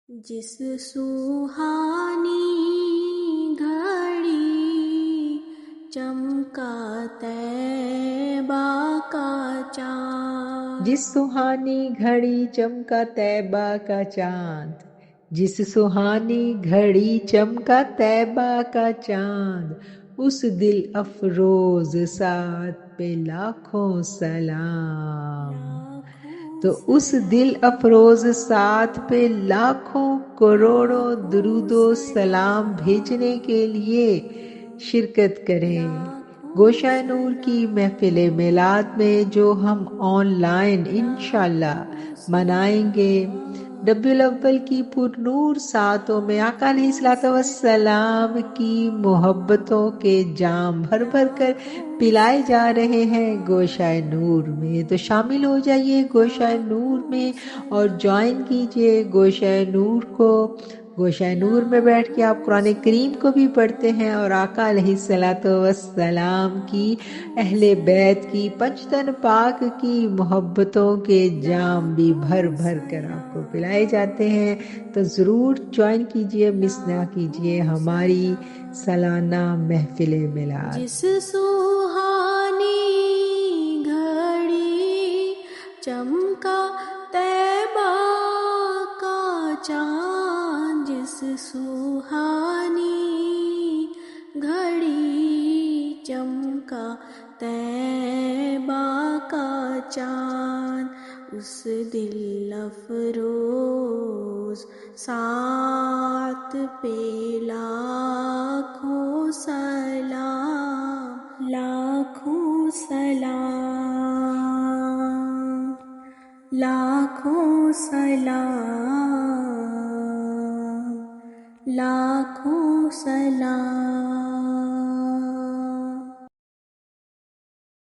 جس سوہانی گھڑی چمکا طیبہ کا چاند، جس سہانی گھڑی چمکا طیبہ کا چاند، جس سہانی گھڑی چمکا طیبہ کا چاند، اس دل افروز ساعت پہ لاکھوں سلام۔ لاکھوں تو اس دل سلام، افروز ساتھ پہ لاکھوں کروڑوں درود و سلام بھیجنے کے لیے شرکت کریں لاکھوں گوشہ نور کی سلام، محفل میلاد میں، جو ہم آن لائن انشاءاللہ لاکھوں منائیں گے۔ سلام، ربیع الاول کی پرنور ساعتوں میں آقا علیہ لاکھوں الصلوۃ والسلام کی سلام، محبتوں کے جام بھر بھر کر لاکھوں پلائے جا رہے ہیں گوشہ نور سلام، میں، تو شامل ہو جائیے گوشہ نور لاکھوں میں اور جوائن سلام، کیجئے گوشہ نور کو۔ گوشہ نور میں بیٹھ کے آپ لاکھوں قرآن کریم کو بھی پڑھتے ہیں اور آقا علیہ سلام، الصلوۃ والسلام کی، لاکھوں اہل بیت کی، پنجتن پاک سلام، کی محبتوں کے جام بھی بھر لاکھوں بھر کر آپ کو پلائے جاتے ہیں، سلام، تو ضرور جوائن کیجئے، مس نہ کیجئے لاکھوں ہماری سلام۔ سالانہ محفل میلاد۔ جس سوہانی گھڑی چمکا طیبہ کا چاند، جس سوہانی گھڑی چمکا طیبہ کا چاند، اس دل افروز ساعت پہ لاکھوں سلام، لاکھوں سلام، لاکھوں سلام، لاکھوں سلام۔